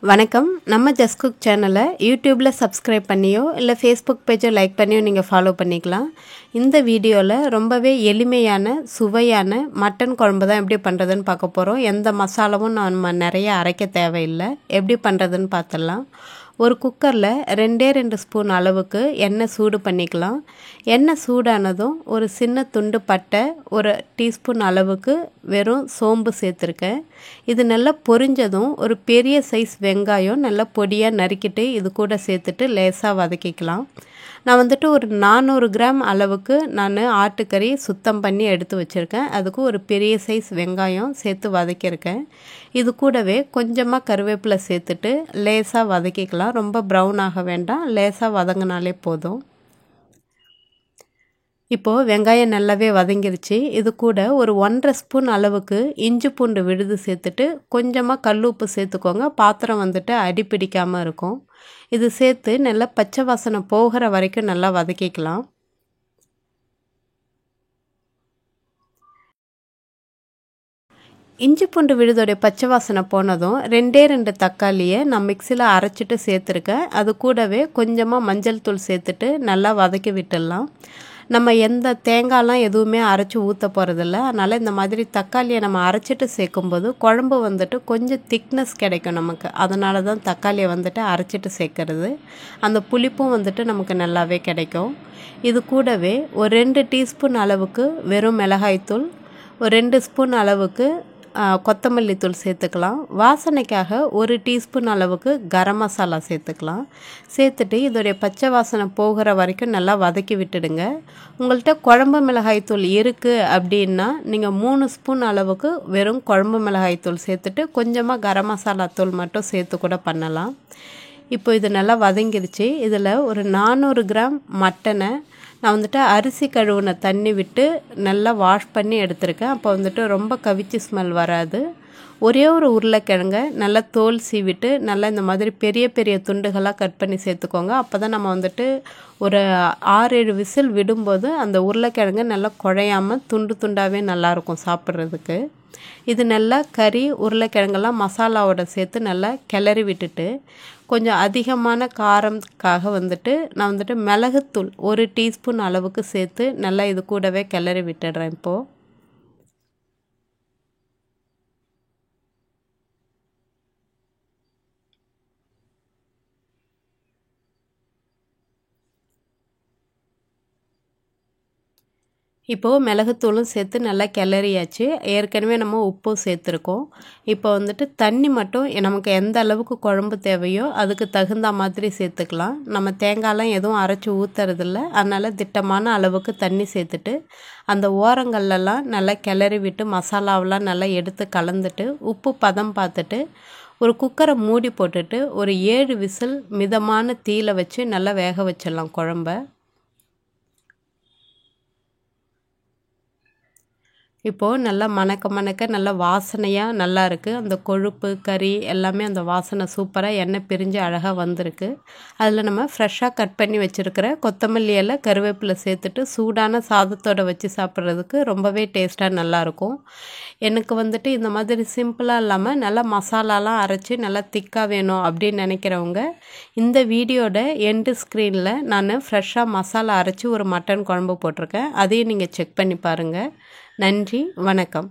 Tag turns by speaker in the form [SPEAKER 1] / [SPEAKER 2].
[SPEAKER 1] வணக்கம். நம்ம just cook சேனலை யூடியூப்பில் சப்ஸ்கிரைப் பண்ணியோ இல்லை ஃபேஸ்புக் பேஜை லைக் பண்ணியோ நீங்கள் ஃபாலோ பண்ணிக்கலாம். இந்த வீடியோவில் ரொம்பவே எளிமையான சுவையான மட்டன் குழம்பு தான் எப்படி பண்ணுறதுன்னு பார்க்க போகிறோம். எந்த மசாலாவும் நம்ம நிறைய அரைக்க தேவையில்லை. எப்படி பண்ணுறதுன்னு பார்த்துடலாம். ஒரு குக்கரில் 2 ஸ்பூன் அளவுக்கு எண்ணெய் சூடு பண்ணிக்கலாம். எண்ணெய் சூடானதும் ஒரு சின்ன துண்டு பட்டை, ஒரு டீஸ்பூன் அளவுக்கு வெறும் சோம்பு சேர்த்துருக்கேன். இது நல்லா பொரிஞ்சதும் ஒரு பெரிய சைஸ் வெங்காயம் நல்லா பொடியாக நறுக்கிட்டு இது கூட சேர்த்துட்டு லேசாக வதக்கிக்கலாம். நான் ஒரு 400 கிராம் அளவுக்கு நான் ஆட்டுக்கறி சுத்தம் பண்ணி எடுத்து வச்சுருக்கேன். அதுக்கு ஒரு பெரிய சைஸ் வெங்காயம் சேர்த்து வதக்கியிருக்கேன். இது கூடவே கொஞ்சமாக கருவேப்பிலை சேர்த்துட்டு லேசாக வதக்கிக்கலாம். ரொம்ப ப்ரௌன் ஆக வேண்டாம், லேசாக வதங்கினாலே போதும். இப்போது வெங்காயம் நல்லாவே வதங்கிருச்சு. இது கூட ஒரு 1.5 ஸ்பூன் அளவுக்கு இஞ்சி பூண்டு விழுது சேர்த்துட்டு கொஞ்சமாக கல் உப்பு சேர்த்துக்கோங்க. பாத்திரம் அடி பிடிக்காமல் இருக்கும். இது சேர்த்து நல்லா பச்சை வாசனை போகிற வரைக்கும் நல்லா வதக்கிக்கலாம். இஞ்சி பூண்டு விழுதோடைய பச்சை வாசனை போனதும் 2 தக்காளியை நான் மிக்சியில் அரைச்சிட்டு சேர்த்துருக்கேன். அது கூடவே கொஞ்சமாக மஞ்சள் தூள் சேர்த்துட்டு நல்லா வதக்கி விட்டுடலாம். நம்ம எந்த தேங்காயெலாம் எதுவுமே அரைச்சி ஊற்ற போகிறதில்ல. அதனால் இந்த மாதிரி தக்காளியை நம்ம அரைச்சிட்டு சேர்க்கும்போது குழம்பு கொஞ்சம் திக்னஸ் கிடைக்கும் நமக்கு. அதனால தான் தக்காளியை அரைச்சிட்டு சேர்க்கறது. அந்த புளிப்பும் நமக்கு நல்லாவே கிடைக்கும். இது கூடவே ஒரு 2 டீஸ்பூன் அளவுக்கு வெறும் மிளகாய்த்தூள், ஒரு 2 ஸ்பூன் அளவுக்கு கொத்தமல்லி தூள் சேர்த்துக்கலாம். வாசனைக்காக ஒரு டீஸ்பூன் அளவுக்கு கரம் மசாலா சேர்த்துக்கலாம். சேர்த்துட்டு இதோடைய பச்சை வாசனை போகிற வரைக்கும் நல்லா வதக்கி விட்டுடுங்க. உங்கள்கிட்ட குழம்பு மிளகாய்த்தூள் இருக்குது அப்படின்னா நீங்கள் 3 ஸ்பூன் அளவுக்கு வெறும் குழம்பு மிளகாய்த்தூள் சேர்த்துட்டு கொஞ்சமாக கரம் மசாலா தூள் மட்டும் சேர்த்து கூட பண்ணலாம். இப்போ இது நல்லா வதங்கிருச்சு. இதில் ஒரு 400 கிராம் மட்டனை நான் அரிசி கழுவுன தண்ணி விட்டு நல்லா வாஷ் பண்ணி எடுத்திருக்கேன். அப்போ ரொம்ப கவிச்சி ஸ்மெல் வராது. ஒரே ஒரு உருளைக்கிழங்க நல்லா தோல் சீவிட்டு நல்லா இந்த மாதிரி பெரிய பெரிய துண்டுகளாக கட் பண்ணி சேர்த்துக்கோங்க. அப்போ தான் நம்ம ஒரு 6-7 விசில் விடும்போது அந்த உருளைக்கிழங்கு நல்லா குழையாமல் துண்டு துண்டாகவே நல்லாயிருக்கும் சாப்பிட்றதுக்கு. இது நல்லா கறி உருளைக்கிழங்கெல்லாம் மசாலாவோட சேர்த்து நல்லா கிளறி விட்டுட்டு கொஞ்சம் அதிகமான காரம்காக நான் மிளகுத்தூள் ஒரு டீஸ்பூன் அளவுக்கு சேர்த்து நல்லா இது கூடவே கிளறி விட்டுடுறேன். இப்போது மிளகுத்தூளும் சேர்த்து நல்லா கிளறியாச்சு. ஏற்கனவே நம்ம உப்பும் சேர்த்துருக்கோம். இப்போ தண்ணி மட்டும் நமக்கு எந்த அளவுக்கு குழம்பு தேவையோ அதுக்கு தகுந்த மாதிரி சேர்த்துக்கலாம். நம்ம தேங்காயெலாம் எதுவும் அரைச்சி ஊற்றுறதில்ல. அதனால் திட்டமான அளவுக்கு தண்ணி சேர்த்துட்டு அந்த ஓரங்கள்லாம் நல்லா கிளறி விட்டு மசாலாவெலாம் நல்லா எடுத்து கலந்துட்டு உப்பு பதம் பார்த்துட்டு ஒரு குக்கரை மூடி போட்டுட்டு ஒரு 7 விசில் மிதமான தீயில வச்சு நல்லா வேக வச்சிடலாம் குழம்ப. இப்போது நல்லா மணக்க நல்லா வாசனையாக நல்லா இருக்குது. அந்த கொழுப்பு கறி எல்லாமே அந்த வாசனை சூப்பராக எண்ணெய் பிரிஞ்சு அழகாக வந்திருக்கு. அதில் நம்ம ஃப்ரெஷ்ஷாக கட் பண்ணி வச்சுருக்கிற கொத்தமல்லி இலை, கருவேப்பிலை சேர்த்துட்டு சூடான சாதத்தோடு வச்சு சாப்பிட்றதுக்கு ரொம்பவே டேஸ்ட்டாக நல்லாயிருக்கும். எனக்கு இந்த மாதிரி சிம்பிளாக இல்லாமல் நல்லா மசாலாலாம் அரைச்சி நல்லா திக்காக வேணும் அப்படின்னு நினைக்கிறவங்க இந்த வீடியோட எண்டு ஸ்க்ரீனில் நான் ஃப்ரெஷ்ஷாக மசாலா அரைச்சி ஒரு மட்டன் குழம்பு போட்டிருக்கேன். அதையும் நீங்கள் செக் பண்ணி பாருங்கள். நன்றி, வணக்கம்.